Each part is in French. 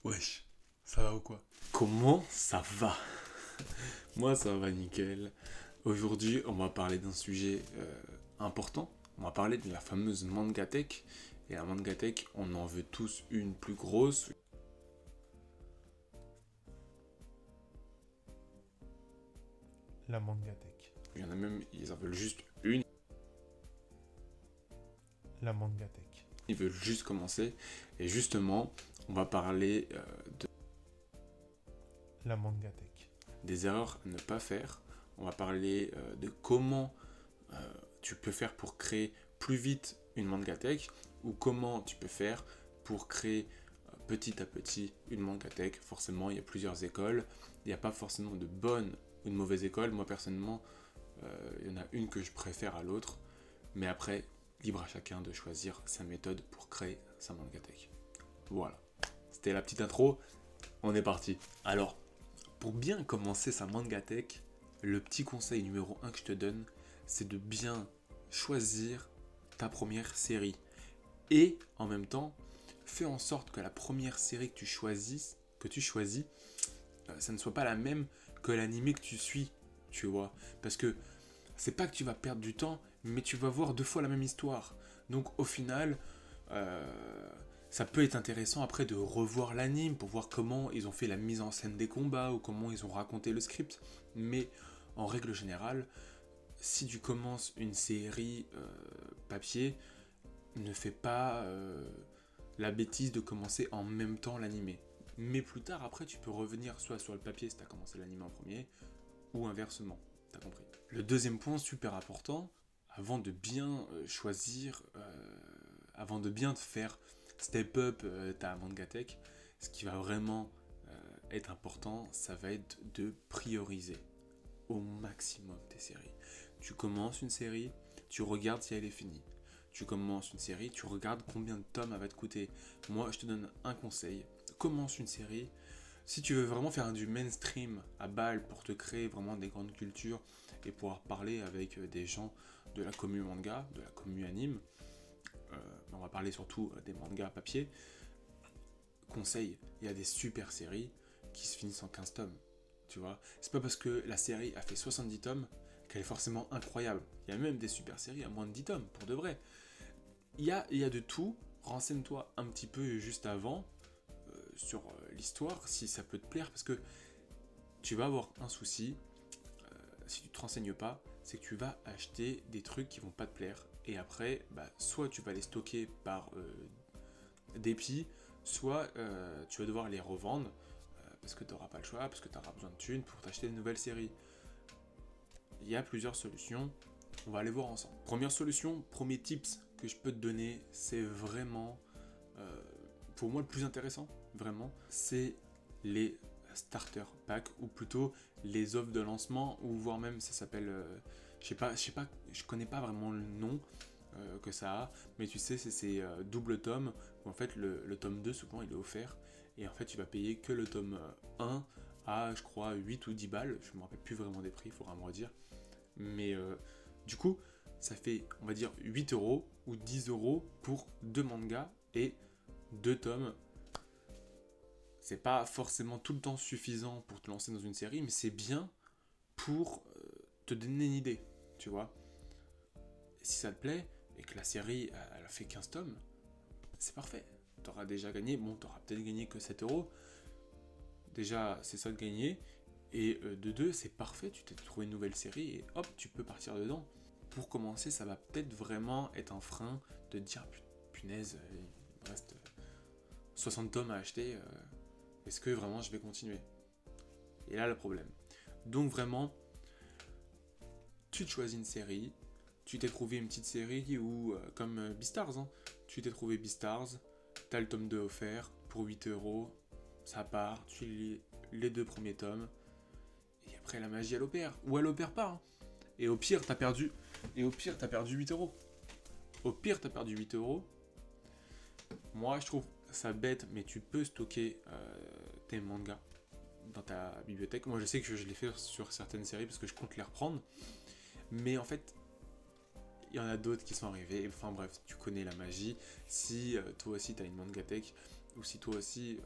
Wesh, ça va ou quoi? Comment ça va? Moi ça va nickel. Aujourd'hui on va parler d'un sujet important. On va parler de la fameuse Mangatech. Et la Mangatech, on en veut tous une plus grosse. La Mangatech. Il y en a même, ils en veulent juste une. La Mangatech. Ils veulent juste commencer. Et justement, on va parler La Mangatech. des erreurs à ne pas faire. On va parler de comment tu peux faire pour créer plus vite une Mangatech ou comment tu peux faire pour créer petit à petit une Mangatech. Forcément, il y a plusieurs écoles. Il n'y a pas forcément de bonne ou de mauvaise école. Moi, personnellement, il y en a une que je préfère à l'autre. Mais après, libre à chacun de choisir sa méthode pour créer sa Mangatech. Voilà. C'était la petite intro. On est parti. Alors, pour bien commencer sa Mangatech, le petit conseil numéro 1 que je te donne, c'est de bien choisir ta première série. Et en même temps, fais en sorte que la première série que tu choisis, ça ne soit pas la même que l'anime que tu suis, tu vois. Parce que c'est pas que tu vas perdre du temps, mais tu vas voir deux fois la même histoire. Donc au final, ça peut être intéressant après de revoir l'anime pour voir comment ils ont fait la mise en scène des combats ou comment ils ont raconté le script. Mais en règle générale, si tu commences une série papier, ne fais pas la bêtise de commencer en même temps l'animé. Mais plus tard, après, tu peux revenir soit sur le papier si tu as commencé l'anime en premier, ou inversement. T'as compris. Le deuxième point super important, avant de bien choisir, avant de bien te faire step up ta Mangatech, ce qui va vraiment être important, ça va être de prioriser au maximum tes séries. Tu commences une série, tu regardes si elle est finie. Tu commences une série, tu regardes combien de tomes elle va te coûter. Moi, je te donne un conseil. Commence une série. Si tu veux vraiment faire du mainstream à balle pour te créer vraiment des grandes cultures et pouvoir parler avec des gens de la commu manga, de la commu anime, on va parler surtout des mangas papier. Conseil, il y a des super séries qui se finissent en 15 tomes. Tu vois, c'est pas parce que la série a fait 70 tomes qu'elle est forcément incroyable. Il y a même des super séries à moins de 10 tomes, pour de vrai. Il y a de tout. Renseigne-toi un petit peu juste avant sur l'histoire, si ça peut te plaire, parce que tu vas avoir un souci, si tu te renseignes pas, c'est que tu vas acheter des trucs qui vont pas te plaire. Et après, soit tu vas les stocker par dépit, soit tu vas devoir les revendre parce que tu n'auras pas le choix, parce que tu auras besoin de thunes pour t'acheter de nouvelles séries. Il y a plusieurs solutions, on va aller voir ensemble. Première solution, premier tips que je peux te donner, c'est vraiment, pour moi le plus intéressant, vraiment, c'est les starter packs, ou plutôt les offres de lancement, ou voire même ça s'appelle, je sais pas, je connais pas vraiment le nom que ça a, mais tu sais, c'est ces double tomes, où en fait le tome 2 souvent il est offert, et en fait tu vas payer que le tome 1 à je crois 8 ou 10 balles, je me rappelle plus vraiment des prix, il faudra me redire, mais du coup ça fait on va dire 8 euros ou 10 euros pour deux mangas et deux tomes. C'est pas forcément tout le temps suffisant pour te lancer dans une série, mais c'est bien pour te donner une idée, tu vois. Et si ça te plaît, et que la série elle a fait 15 tomes, c'est parfait. T'auras déjà gagné, bon, t'auras peut-être gagné que 7 euros. Déjà, c'est ça de gagner. Et de deux, c'est parfait, tu t'es trouvé une nouvelle série et hop, tu peux partir dedans. Pour commencer, ça va peut-être vraiment être un frein de te dire punaise, il me reste 60 tomes à acheter, est-ce que vraiment je vais continuer? Et là, le problème. Donc vraiment, tu te choisis une série, tu t'es trouvé une petite série ou comme Beastars, hein, tu t'es trouvé Beastars, t'as le tome 2 offert pour 8 euros, ça part, tu lis les deux premiers tomes, et après la magie elle opère, ou elle opère pas, hein. Et au pire t'as perdu, 8 euros. Au pire t'as perdu 8 euros. Moi je trouve ça bête, mais tu peux stocker tes mangas dans ta bibliothèque. Moi je sais que je l'ai fait sur certaines séries parce que je compte les reprendre, mais en fait il y en a d'autres qui sont arrivés. Enfin bref, tu connais la magie. Si toi aussi tu as une mangatech, ou si toi aussi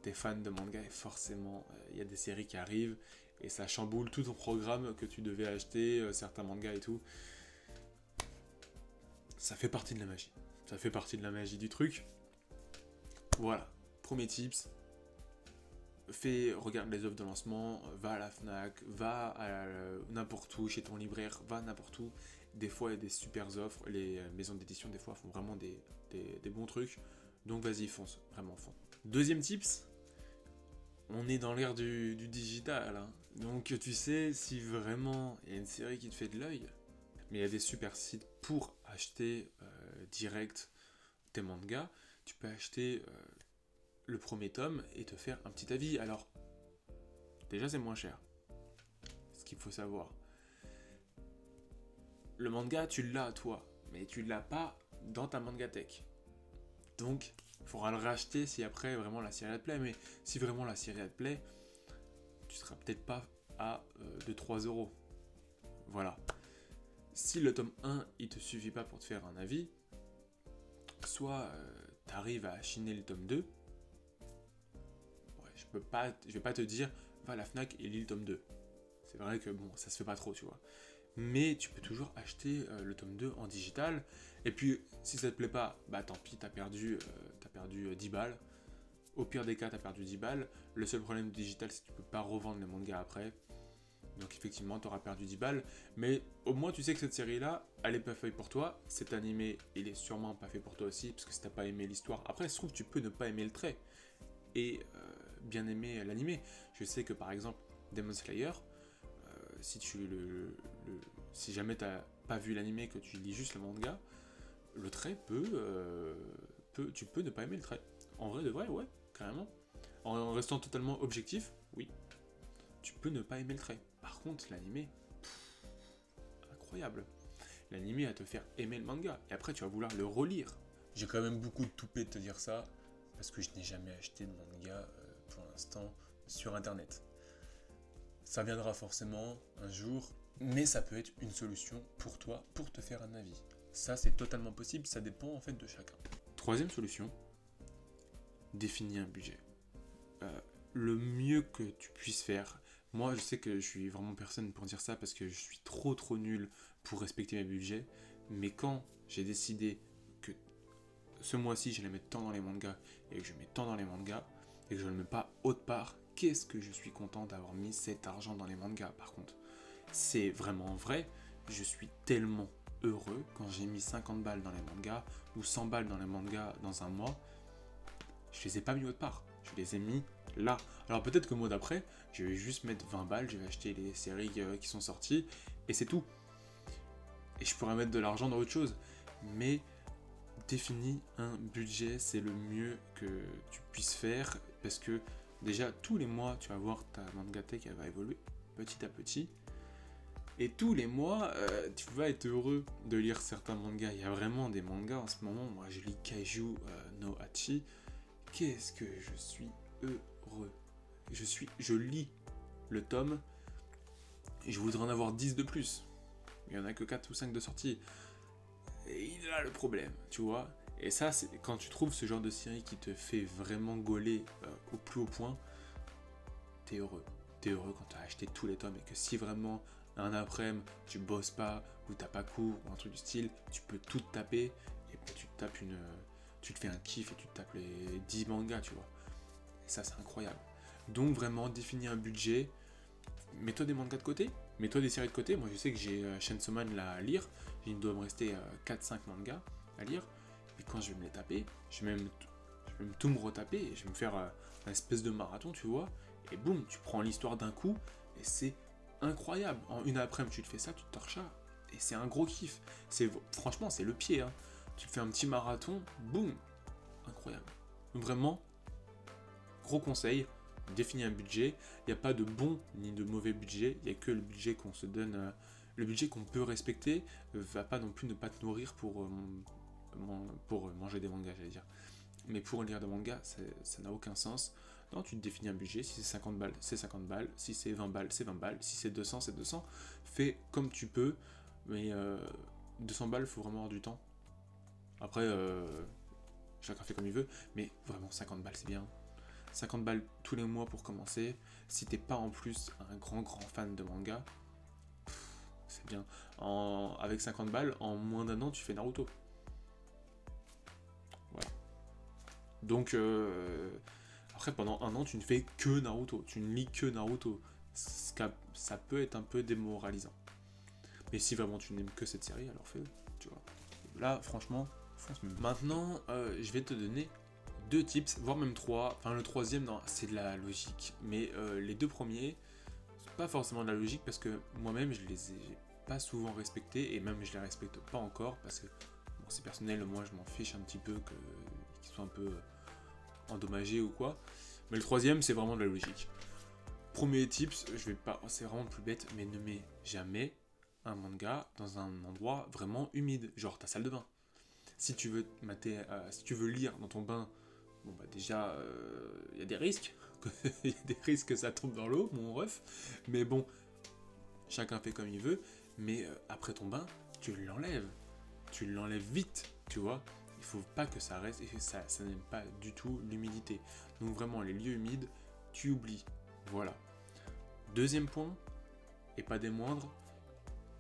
t'es fan de manga et forcément il y a des séries qui arrivent et ça chamboule tout ton programme que tu devais acheter, certains mangas et tout. Ça fait partie de la magie. Ça fait partie de la magie du truc. Voilà, premier tips. Regarde les offres de lancement, va à la Fnac, va à n'importe où, chez ton libraire, va n'importe où. Des fois, il y a des super offres. Les maisons d'édition, des fois, font vraiment des bons trucs. Donc, vas-y, fonce. Vraiment, fonce. Deuxième tips. On est dans l'ère du digital. Hein. Donc, tu sais, si vraiment il y a une série qui te fait de l'œil, mais il y a des super sites pour acheter direct tes mangas. Tu peux acheter le premier tome et te faire un petit avis. Alors, déjà, c'est moins cher. Ce qu'il faut savoir. Le manga, tu l'as toi, mais tu l'as pas dans ta mangatech. Donc, il faudra le racheter si après vraiment la série te plaît. Mais si vraiment la série te plaît, tu seras peut-être pas à 2-3 €. Voilà. Si le tome 1, il te suffit pas pour te faire un avis, soit tu arrives à chiner le tome 2. Ouais, je vais pas te dire, va à la Fnac et lis le tome 2. C'est vrai que bon, ça se fait pas trop, tu vois. Mais tu peux toujours acheter le tome 2 en digital. Et puis, si ça te plaît pas, bah tant pis, t'as perdu 10 balles. Au pire des cas, t'as perdu 10 balles. Le seul problème du digital, c'est que tu peux pas revendre les mangas après. Donc effectivement, tu auras perdu 10 balles. Mais au moins, tu sais que cette série-là, elle est pas faite pour toi. Cet animé, il est sûrement pas fait pour toi aussi. Parce que si t'as pas aimé l'histoire... Après, il se trouve que tu peux ne pas aimer le trait. Et bien aimer l'animé. Je sais que par exemple, Demon Slayer... si jamais t'as pas vu l'animé, que tu lis juste le manga, le trait tu peux ne pas aimer le trait. En vrai de vrai, ouais, carrément. En restant totalement objectif, oui, tu peux ne pas aimer le trait. Par contre, l'animé, incroyable. L'animé va te faire aimer le manga, et après tu vas vouloir le relire. J'ai quand même beaucoup de toupet de te dire ça, parce que je n'ai jamais acheté de manga pour l'instant sur internet. Ça viendra forcément un jour, mais ça peut être une solution pour toi, pour te faire un avis. Ça, c'est totalement possible, ça dépend en fait de chacun. Troisième solution, définis un budget. Le mieux que tu puisses faire, moi je sais que je suis vraiment personne pour dire ça parce que je suis trop nul pour respecter mes budgets, mais quand j'ai décidé que ce mois-ci j'allais mettre tant dans les mangas et que je mets tant dans les mangas et que je ne le mets pas autre part, qu'est-ce que je suis content d'avoir mis cet argent dans les mangas. Par contre, c'est vraiment vrai, je suis tellement heureux quand j'ai mis 50 balles dans les mangas ou 100 balles dans les mangas dans un mois. Je les ai pas mis autre part, je les ai mis là. Alors peut-être que le mois d'après, je vais juste mettre 20 balles, je vais acheter les séries qui sont sorties et c'est tout. Et je pourrais mettre de l'argent dans autre chose, mais définis un budget, c'est le mieux que tu puisses faire parce que déjà, tous les mois, tu vas voir ta mangatech, elle va évoluer petit à petit. Et tous les mois, tu vas être heureux de lire certains mangas. Il y a vraiment des mangas en ce moment. Moi, je lis Kaiju no Hachi. Qu'est-ce que je suis heureux. Je lis le tome et je voudrais en avoir 10 de plus. Il n'y en a que 4 ou 5 de sortie. Et il a le problème, tu vois. Et ça, c'est quand tu trouves ce genre de série qui te fait vraiment gauler au plus haut point, t'es heureux. T'es heureux quand t'as acheté tous les tomes et que si vraiment un après-midi tu bosses pas ou t'as pas cours ou un truc du style, tu peux tout te taper et puis tu te fais un kiff et tu te tapes les 10 mangas, tu vois. Et ça, c'est incroyable. Donc vraiment, définis un budget, mets-toi des mangas de côté, mets-toi des séries de côté. Moi, je sais que j'ai Chainsaw Man là à lire, il doit me rester 4-5 mangas à lire. Et quand je vais me les taper, je vais même tout me retaper et je vais me faire un espèce de marathon, tu vois. Et boum, tu prends l'histoire d'un coup et c'est incroyable. En une après-midi, tu te fais ça, tu te torches ça. Et c'est un gros kiff. Franchement, c'est le pied. Hein. Tu te fais un petit marathon, boum, incroyable. Donc vraiment, gros conseil, définis un budget. Il n'y a pas de bon ni de mauvais budget. Il n'y a que le budget qu'on se donne. Le budget qu'on peut respecter va pas non plus ne pas te nourrir pour manger des mangas, j'allais dire. Mais pour lire des mangas, ça n'a aucun sens. Non, tu te définis un budget. Si c'est 50 balles, c'est 50 balles. Si c'est 20 balles, c'est 20 balles. Si c'est 200, c'est 200. Fais comme tu peux. Mais 200 balles, il faut vraiment avoir du temps. Après, chacun fait comme il veut. Mais vraiment, 50 balles, c'est bien. 50 balles tous les mois pour commencer. Si t'es pas en plus un grand fan de manga, c'est bien. Avec 50 balles, en moins d'un an, tu fais Naruto. Voilà. Donc, après, pendant un an, tu ne fais que Naruto. Tu ne lis que Naruto. Ça peut être un peu démoralisant. Mais si vraiment tu n'aimes que cette série, alors fais-le. Tu vois. Là, franchement, maintenant, je vais te donner 2 tips, voire même 3. Enfin, le troisième, non, c'est de la logique. Mais les 2 premiers, c'est pas forcément de la logique parce que moi-même, je les ai pas souvent respectés et même je les respecte pas encore parce que bon, c'est personnel. Moi, je m'en fiche un petit peu qu'ils soient un peu endommagés ou quoi. Mais le troisième, c'est vraiment de la logique. Premier tips, je vais pas, c'est vraiment le plus bête, mais ne mets jamais un manga dans un endroit vraiment humide, genre ta salle de bain. Si tu veux si tu veux lire dans ton bain, bon bah déjà il y a des risques, il y a des risques que ça tombe dans l'eau, mon ref. Mais bon, chacun fait comme il veut. Mais après ton bain, tu l'enlèves vite, tu vois. Il faut pas que ça reste, et ça n'aime pas du tout l'humidité. Donc vraiment les lieux humides, tu oublies. Voilà. Deuxième point, et pas des moindres,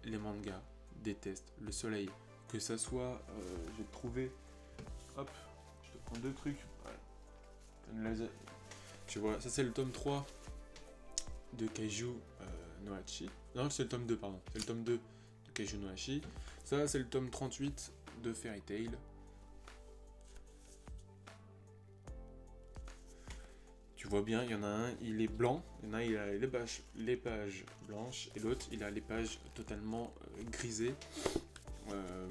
les mangas détestent le soleil. Que ça soit, je vais te trouver, hop, je te prends 2 trucs. Voilà. Tu vois, ça c'est le tome 3 de Kaiju no Hachi. Non, c'est le tome 2, pardon. C'est le tome 2 de Kaiju no Hachi. Ça, c'est le tome 38 de Fairy Tail. Tu vois bien, il y en a un, il est blanc, il y en a un, il a les pages blanches, et l'autre, il a les pages totalement grisées,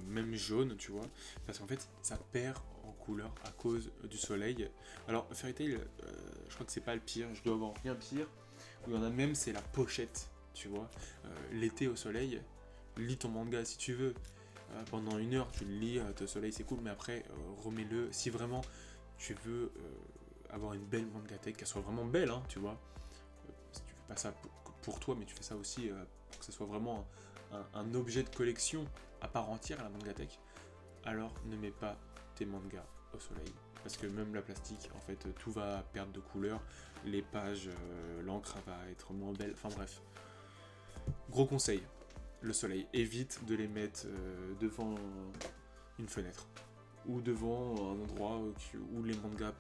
même jaune, tu vois, parce qu'en fait, ça perd en couleur à cause du soleil. Alors, Fairy Tail, je crois que c'est pas le pire, je dois avoir bien pire, où il y en a même, c'est la pochette, tu vois, l'été au soleil, lis ton manga si tu veux, pendant 1 heure, tu le lis, au soleil, c'est cool, mais après, remets-le, si vraiment tu veux avoir une belle mangatech, qu'elle soit vraiment belle, hein, tu vois. Si tu fais pas ça pour toi, mais tu fais ça aussi pour que ce soit vraiment un objet de collection à part entière à la mangatech, alors ne mets pas tes mangas au soleil. Parce que même la plastique, en fait, tout va perdre de couleur, les pages, l'encre va être moins belle, enfin bref. Gros conseil, le soleil, évite de les mettre devant une fenêtre ou devant un endroit où les mangas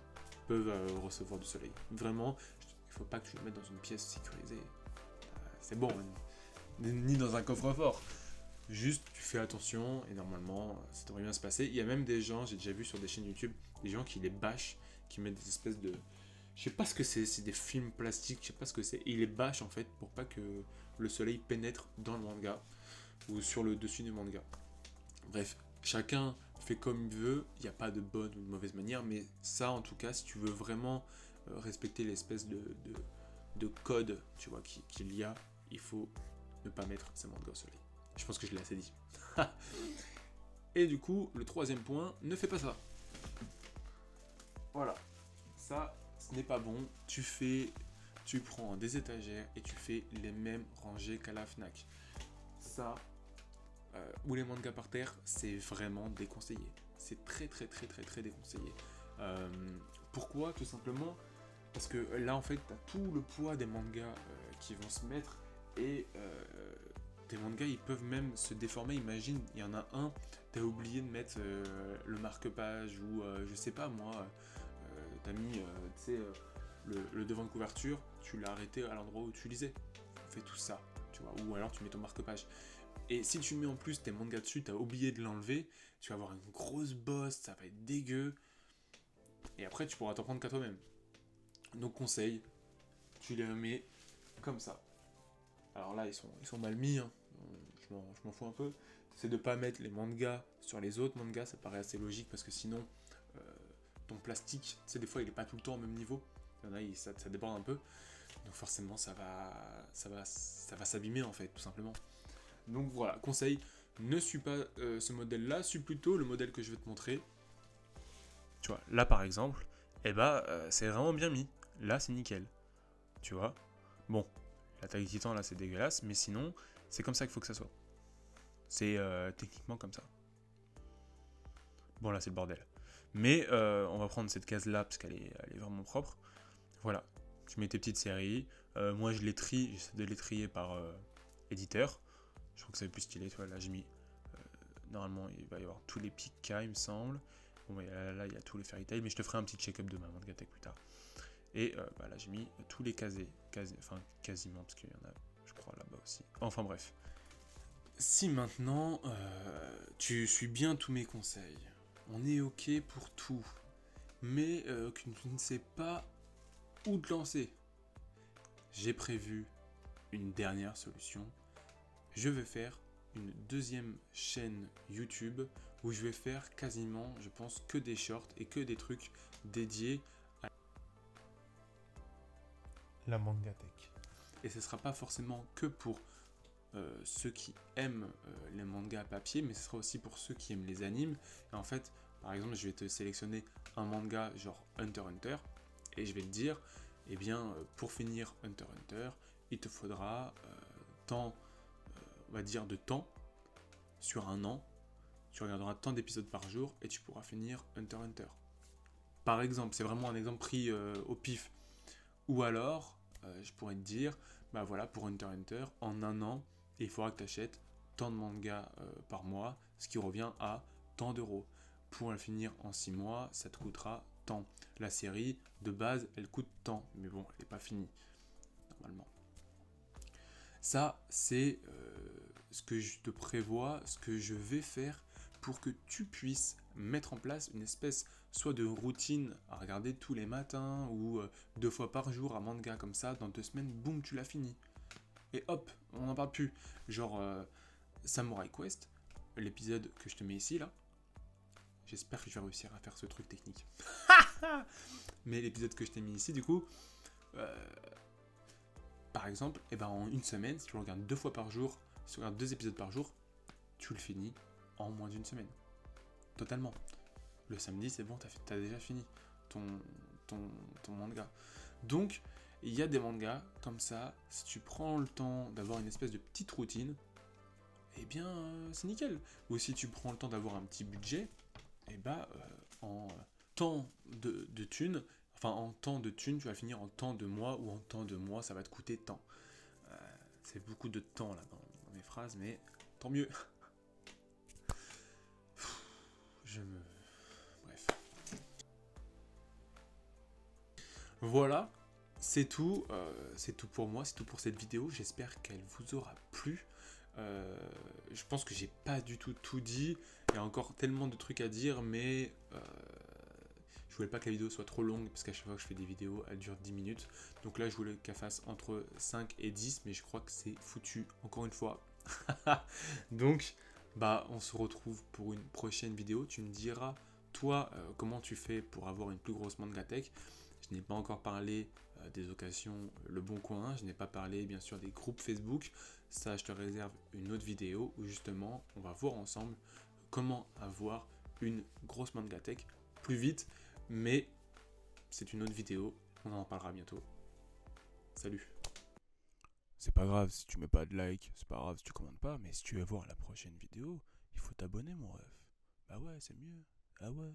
peuvent recevoir du soleil. Vraiment, il faut pas que tu le mettes dans une pièce sécurisée. C'est bon, ni dans un coffre-fort. Juste, tu fais attention et normalement, ça devrait bien se passer. Il y a même des gens, j'ai déjà vu sur des chaînes YouTube, des gens qui les bâchent, qui mettent des espèces de... Je sais pas ce que c'est des films plastiques, je sais pas ce que c'est. Et ils les bâchent en fait pour pas que le soleil pénètre dans le manga ou sur le dessus du manga. Bref, chacun fait comme il veut, il n'y a pas de bonne ou de mauvaise manière, mais ça en tout cas, si tu veux vraiment respecter l'espèce de code, tu vois, qu'il y a, il faut ne pas mettre ses mangas au soleil. Je pense que je l'ai assez dit. Et du coup, le troisième point, ne fais pas ça. Voilà, ça, ce n'est pas bon. Tu prends des étagères et tu fais les mêmes rangées qu'à la Fnac. Ça, ou les mangas par terre, c'est vraiment déconseillé. C'est très déconseillé. Pourquoi? Tout simplement parce que là en fait t'as tout le poids des mangas qui vont se mettre et tes mangas ils peuvent même se déformer. Imagine, il y en a un, t'as oublié de mettre le marque-page ou je sais pas moi, t'as mis le devant de couverture, tu l'as arrêté à l'endroit où tu lisais. Fais tout ça, tu vois, ou alors tu mets ton marque-page. Et si tu mets en plus tes mangas dessus, t'as oublié de l'enlever, tu vas avoir une grosse bosse, ça va être dégueu. Et après, tu pourras t'en prendre qu'à toi-même. Donc, conseil, tu les remets comme ça. Alors là, ils sont mal mis, hein. Je m'en fous un peu. C'est de pas mettre les mangas sur les autres mangas, ça paraît assez logique parce que sinon, ton plastique, tu sais, des fois, il est pas tout le temps au même niveau. Il y en a, ça déborde un peu. Donc forcément, ça va s'abîmer en fait, tout simplement. Donc voilà, conseil, ne suis pas ce modèle-là, suis plutôt le modèle que je vais te montrer. Tu vois, là par exemple, c'est vraiment bien mis. Là, c'est nickel. Tu vois. Bon, la taille titan, là, c'est dégueulasse, mais sinon, c'est comme ça qu'il faut que ça soit. C'est techniquement comme ça. Bon, là, c'est le bordel. Mais on va prendre cette case-là, parce qu'elle est vraiment propre. Voilà, tu mets tes petites séries. Moi, je les trie, j'essaie de les trier par éditeur. Je trouve que c'est plus stylé. Tu vois, là, j'ai mis. Normalement, il va y avoir tous les Pika, il me semble. Bon, là, il y a tous les Fairy Tail, mais je te ferai un petit check-up de ma Manga Tech plus tard. Et là, j'ai mis tous les casés, enfin, quasiment, parce qu'il y en a, je crois, là-bas aussi. Enfin, bref. Si maintenant, tu suis bien tous mes conseils, on est OK pour tout, mais que tu ne sais pas où te lancer, j'ai prévu une dernière solution. Je vais faire une deuxième chaîne YouTube où je vais faire quasiment, je pense, que des shorts et que des trucs dédiés à la Mangatech. Et ce ne sera pas forcément que pour ceux qui aiment les mangas à papier, mais ce sera aussi pour ceux qui aiment les animes. Et en fait, par exemple, je vais te sélectionner un manga genre Hunter x Hunter, et je vais te dire, eh bien, pour finir Hunter x Hunter, il te faudra tant, on va dire, de temps sur un an. Tu regarderas tant d'épisodes par jour et tu pourras finir Hunter x Hunter. Par exemple, c'est vraiment un exemple pris au pif. Ou alors, je pourrais te dire, bah voilà, pour Hunter x Hunter, en un an, il faudra que tu achètes tant de mangas par mois, ce qui revient à tant d'euros. Pour le finir en 6 mois, ça te coûtera tant. La série, de base, elle coûte tant, mais bon, elle n'est pas finie, normalement. Ça, c'est ce que je te prévois, ce que je vais faire pour que tu puisses mettre en place une espèce soit de routine à regarder tous les matins ou 2 fois par jour un manga comme ça, dans 2 semaines, boum, tu l'as fini. Et hop, on n'en parle plus. Genre Samurai Quest, l'épisode que je te mets ici là. J'espère que je vais réussir à faire ce truc technique. Mais l'épisode que je t'ai mis ici, du coup, par exemple, eh ben, en une semaine, si tu le regardes 2 fois par jour, si tu regardes 2 épisodes par jour, tu le finis en moins d'une semaine. Totalement. Le samedi, c'est bon, t'as déjà fini ton manga. Donc, il y a des mangas comme ça, si tu prends le temps d'avoir une espèce de petite routine, eh bien, c'est nickel. Ou si tu prends le temps d'avoir un petit budget, eh ben, en temps de thunes, enfin, en temps de thunes, tu vas finir en temps de mois, ou en temps de mois, ça va te coûter tant. C'est beaucoup de temps, là, dans mes phrases, mais tant mieux. Bref. Voilà, c'est tout pour moi, c'est tout pour cette vidéo. J'espère qu'elle vous aura plu. Je pense que j'ai pas du tout dit. Il y a encore tellement de trucs à dire, mais je voulais pas que la vidéo soit trop longue, parce qu'à chaque fois que je fais des vidéos, elle dure 10 minutes. Donc là, je voulais qu'elle fasse entre 5 et 10, mais je crois que c'est foutu, encore une fois. Donc, bah, on se retrouve pour une prochaine vidéo. Tu me diras, toi, comment tu fais pour avoir une plus grosse Mangatech. Je n'ai pas encore parlé des occasions Le Bon Coin, je n'ai pas parlé bien sûr des groupes Facebook. Ça, je te réserve une autre vidéo où justement, on va voir ensemble comment avoir une grosse Mangatech plus vite. Mais c'est une autre vidéo, on en parlera bientôt. Salut! C'est pas grave si tu mets pas de like, c'est pas grave si tu commandes pas, mais si tu veux voir la prochaine vidéo, il faut t'abonner mon ref. Bah ouais, c'est mieux. Ah ouais.